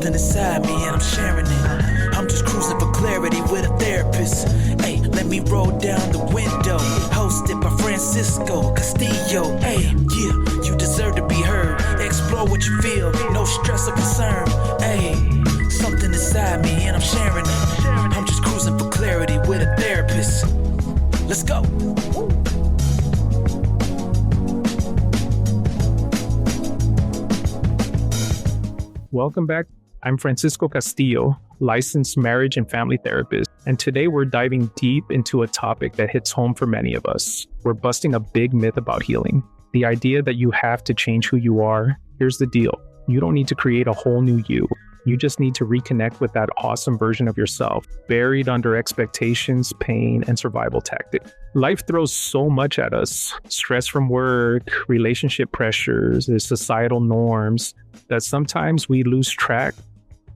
Something inside me and I'm sharing it. I'm just cruising for clarity with a therapist. Hey, let me roll down the window. Hosted by Francisco Castillo. Hey, yeah, you deserve to be heard. Explore what you feel, no stress or concern. Hey, something inside me and I'm sharing it. I'm just cruising for clarity with a therapist. Let's go. Welcome back. I'm Francisco Castillo, licensed marriage and family therapist, and today we're diving deep into a topic that hits home for many of us. We're busting a big myth about healing. The idea that you have to change who you are. Here's the deal. You don't need to create a whole new you. You just need to reconnect with that awesome version of yourself, buried under expectations, pain, and survival tactics. Life throws so much at us. Stress from work, relationship pressures, societal norms, that sometimes we lose track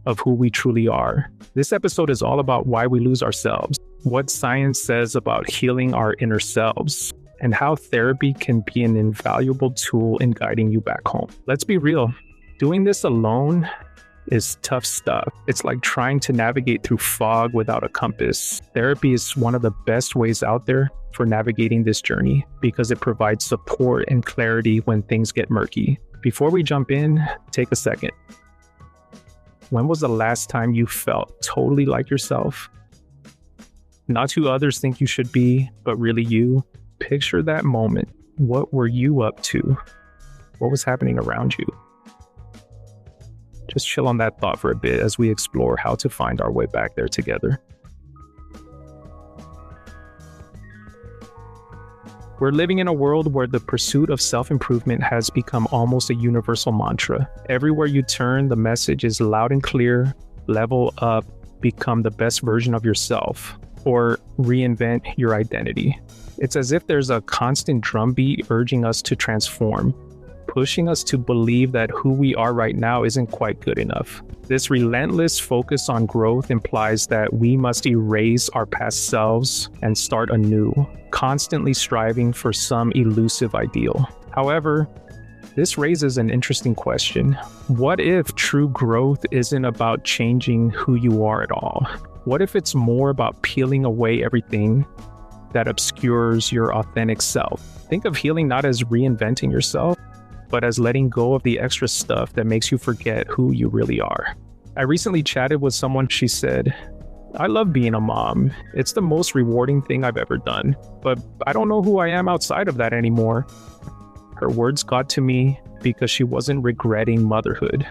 of who we truly are. This episode is all about why we lose ourselves, what science says about healing our inner selves, and how therapy can be an invaluable tool in guiding you back home. Let's be real. Doing this alone is tough stuff. It's like trying to navigate through fog without a compass. Therapy is one of the best ways out there for navigating this journey because it provides support and clarity when things get murky. Before we jump in, take a second. When was the last time you felt totally like yourself? Not who others think you should be, but really you. Picture that moment. What were you up to? What was happening around you? Just chill on that thought for a bit as we explore how to find our way back there together. We're living in a world where the pursuit of self-improvement has become almost a universal mantra. Everywhere you turn, the message is loud and clear: level up, become the best version of yourself, or reinvent your identity. It's as if there's a constant drumbeat urging us to transform, pushing us to believe that who we are right now isn't quite good enough. This relentless focus on growth implies that we must erase our past selves and start anew, constantly striving for some elusive ideal. However, this raises an interesting question. What if true growth isn't about changing who you are at all? What if it's more about peeling away everything that obscures your authentic self? Think of healing not as reinventing yourself, but as letting go of the extra stuff that makes you forget who you really are. I recently chatted with someone. She said, "I love being a mom. It's the most rewarding thing I've ever done, but I don't know who I am outside of that anymore." Her words got to me because she wasn't regretting motherhood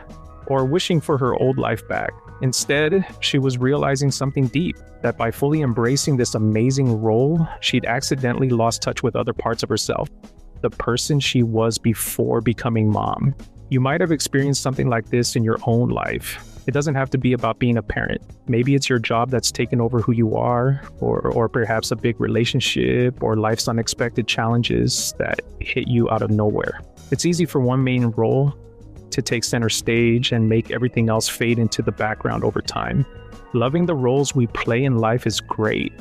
or wishing for her old life back. Instead, she was realizing something deep, that by fully embracing this amazing role, she'd accidentally lost touch with other parts of herself, the person she was before becoming mom. You might have experienced something like this in your own life. It doesn't have to be about being a parent. Maybe it's your job that's taken over who you are, or perhaps a big relationship or life's unexpected challenges that hit you out of nowhere. It's easy for one main role to take center stage and make everything else fade into the background over time. Loving the roles we play in life is great.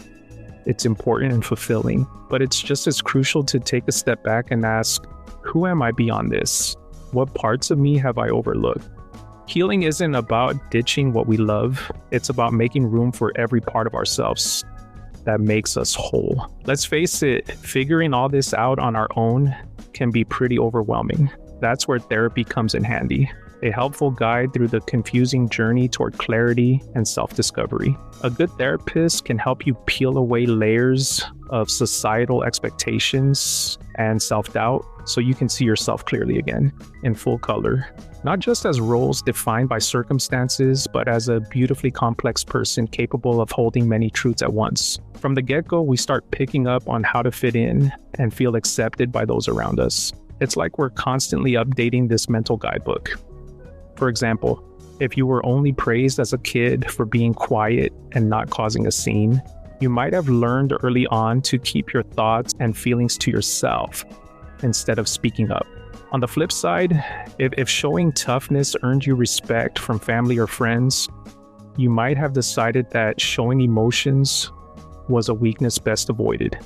It's important and fulfilling, but it's just as crucial to take a step back and ask, who am I beyond this? What parts of me have I overlooked? Healing isn't about ditching what we love. It's about making room for every part of ourselves that makes us whole. Let's face it, figuring all this out on our own can be pretty overwhelming. That's where therapy comes in handy. A helpful guide through the confusing journey toward clarity and self-discovery. A good therapist can help you peel away layers of societal expectations and self-doubt so you can see yourself clearly again, in full color. Not just as roles defined by circumstances, but as a beautifully complex person capable of holding many truths at once. From the get-go, we start picking up on how to fit in and feel accepted by those around us. It's like we're constantly updating this mental guidebook. For example, if you were only praised as a kid for being quiet and not causing a scene, you might have learned early on to keep your thoughts and feelings to yourself instead of speaking up. On the flip side, if showing toughness earned you respect from family or friends, you might have decided that showing emotions was a weakness best avoided.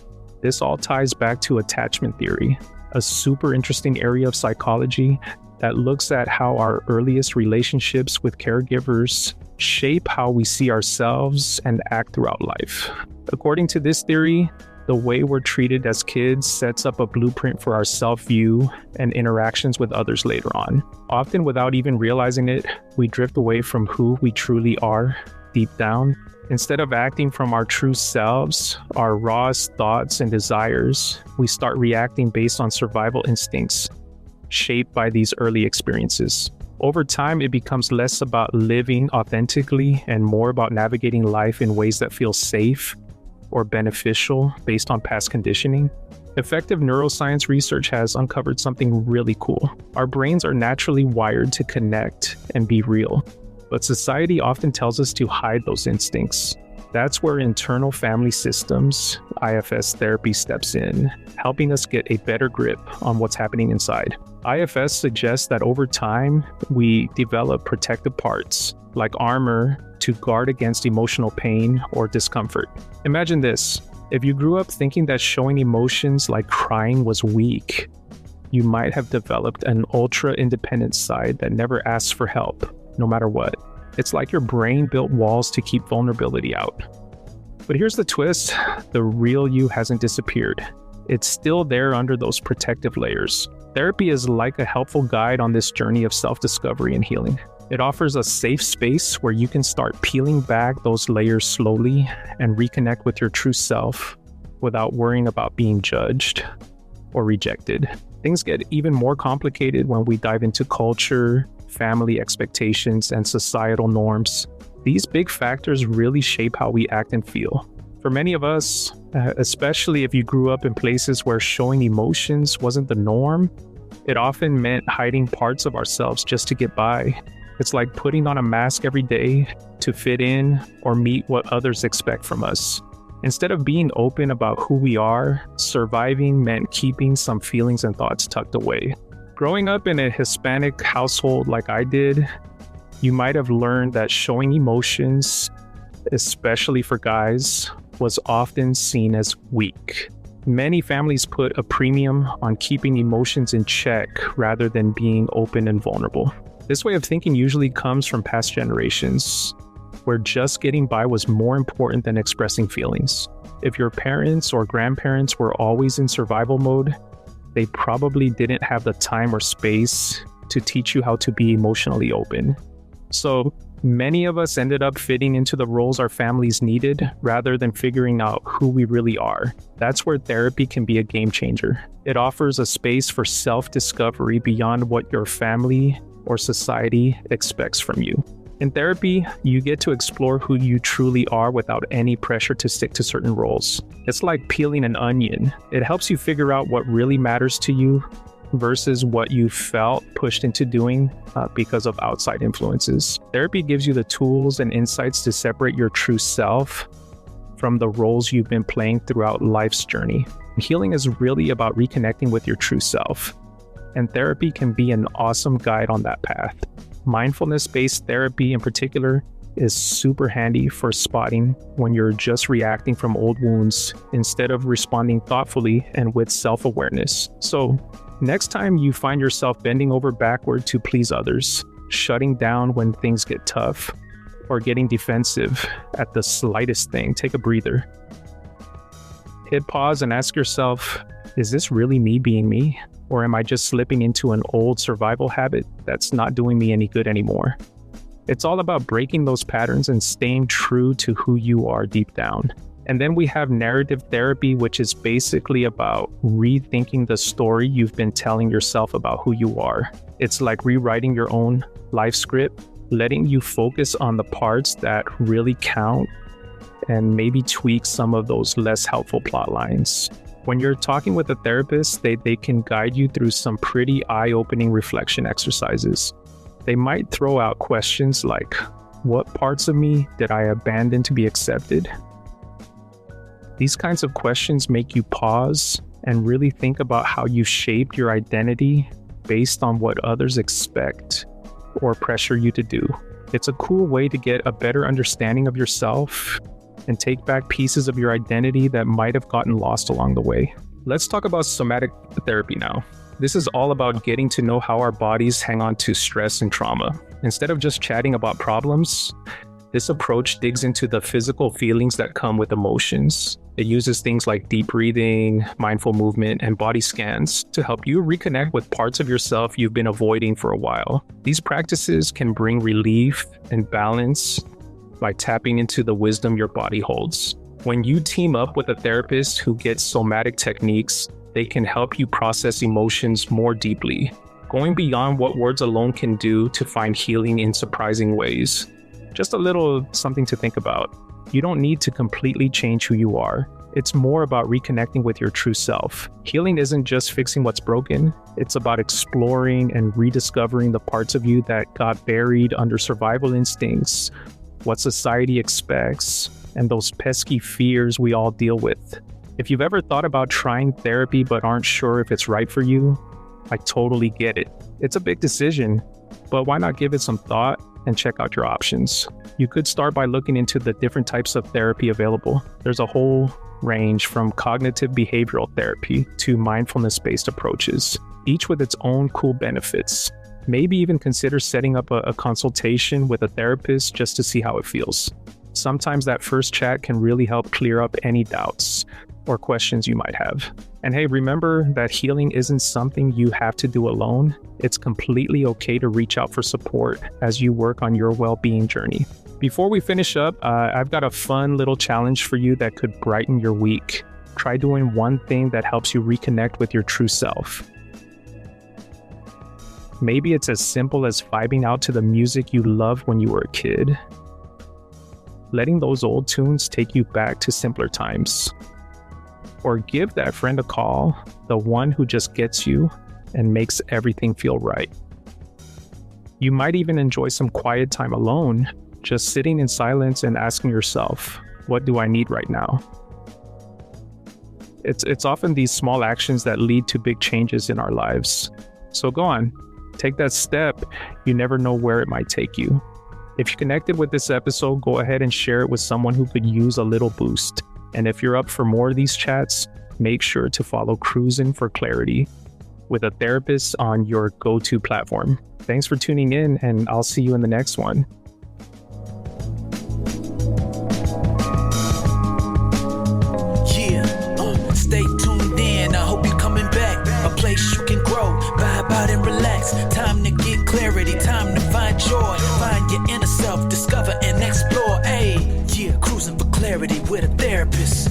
This all ties back to attachment theory, a super interesting area of psychology that looks at how our earliest relationships with caregivers shape how we see ourselves and act throughout life. According to this theory, the way we're treated as kids sets up a blueprint for our self-view and interactions with others later on. Often without even realizing it, we drift away from who we truly are deep down. Instead of acting from our true selves, our rawest thoughts and desires, we start reacting based on survival instincts shaped by these early experiences. Over time, it becomes less about living authentically and more about navigating life in ways that feel safe or beneficial based on past conditioning. Effective neuroscience research has uncovered something really cool. Our brains are naturally wired to connect and be real, but society often tells us to hide those instincts. That's where internal family systems, IFS therapy, steps in, helping us get a better grip on what's happening inside. IFS suggests that over time, we develop protective parts, like armor, to guard against emotional pain or discomfort. Imagine this. If you grew up thinking that showing emotions like crying was weak, you might have developed an ultra-independent side that never asks for help, no matter what. It's like your brain built walls to keep vulnerability out. But here's the twist. The real you hasn't disappeared. It's still there under those protective layers. Therapy is like a helpful guide on this journey of self-discovery and healing. It offers a safe space where you can start peeling back those layers slowly and reconnect with your true self without worrying about being judged or rejected. Things get even more complicated when we dive into culture, family expectations, and societal norms. These big factors really shape how we act and feel. For many of us, especially if you grew up in places where showing emotions wasn't the norm, it often meant hiding parts of ourselves just to get by. It's like putting on a mask every day to fit in or meet what others expect from us. Instead of being open about who we are, surviving meant keeping some feelings and thoughts tucked away. Growing up in a Hispanic household like I did, you might have learned that showing emotions, especially for guys, was often seen as weak. Many families put a premium on keeping emotions in check rather than being open and vulnerable. This way of thinking usually comes from past generations, where just getting by was more important than expressing feelings. If your parents or grandparents were always in survival mode, they probably didn't have the time or space to teach you how to be emotionally open. So many of us ended up fitting into the roles our families needed rather than figuring out who we really are. That's where therapy can be a game changer. It offers a space for self-discovery beyond what your family or society expects from you. In therapy, you get to explore who you truly are without any pressure to stick to certain roles. It's like peeling an onion. It helps you figure out what really matters to you versus what you felt pushed into doing because of outside influences. Therapy gives you the tools and insights to separate your true self from the roles you've been playing throughout life's journey. Healing is really about reconnecting with your true self, and therapy can be an awesome guide on that path. Mindfulness-based therapy in particular is super handy for spotting when you're just reacting from old wounds instead of responding thoughtfully and with self-awareness. So next time you find yourself bending over backward to please others, shutting down when things get tough, or getting defensive at the slightest thing, take a breather. Hit pause and ask yourself, is this really me being me? Or am I just slipping into an old survival habit that's not doing me any good anymore? It's all about breaking those patterns and staying true to who you are deep down. And then we have narrative therapy, which is basically about rethinking the story you've been telling yourself about who you are. It's like rewriting your own life script, letting you focus on the parts that really count and maybe tweak some of those less helpful plot lines. When you're talking with a therapist, they can guide you through some pretty eye-opening reflection exercises. They might throw out questions like, what parts of me did I abandon to be accepted? These kinds of questions make you pause and really think about how you shaped your identity based on what others expect or pressure you to do. It's a cool way to get a better understanding of yourself and take back pieces of your identity that might have gotten lost along the way. Let's talk about somatic therapy now. This is all about getting to know how our bodies hang on to stress and trauma. Instead of just chatting about problems, this approach digs into the physical feelings that come with emotions. It uses things like deep breathing, mindful movement, and body scans to help you reconnect with parts of yourself you've been avoiding for a while. These practices can bring relief and balance by tapping into the wisdom your body holds. When you team up with a therapist who gets somatic techniques, they can help you process emotions more deeply, going beyond what words alone can do to find healing in surprising ways. Just a little something to think about. You don't need to completely change who you are. It's more about reconnecting with your true self. Healing isn't just fixing what's broken. It's about exploring and rediscovering the parts of you that got buried under survival instincts, what society expects, and those pesky fears we all deal with. If you've ever thought about trying therapy but aren't sure if it's right for you, I totally get it. It's a big decision, but why not give it some thought and check out your options? You could start by looking into the different types of therapy available. There's a whole range from cognitive behavioral therapy to mindfulness-based approaches, each with its own cool benefits. Maybe even consider setting up a consultation with a therapist just to see how it feels. Sometimes that first chat can really help clear up any doubts or questions you might have. And hey, remember that healing isn't something you have to do alone. It's completely okay to reach out for support as you work on your well-being journey. Before we finish up, I've got a fun little challenge for you that could brighten your week. Try doing one thing that helps you reconnect with your true self. Maybe it's as simple as vibing out to the music you loved when you were a kid. Letting those old tunes take you back to simpler times. Or give that friend a call, the one who just gets you and makes everything feel right. You might even enjoy some quiet time alone, just sitting in silence and asking yourself, what do I need right now? It's often these small actions that lead to big changes in our lives. So go on, take that step. You never know where it might take you. If you connected with this episode, go ahead and share it with someone who could use a little boost. And if you're up for more of these chats, make sure to follow Cruisin' for Clarity with a therapist on your go-to platform. Thanks for tuning in, and I'll see you in the next one. Stay tuned in. I hope you're coming back. A place you can grow, vibe out and relax. Time to get clarity, time to find joy. Find your inner self, discover and explore. Cruising for clarity with a therapist.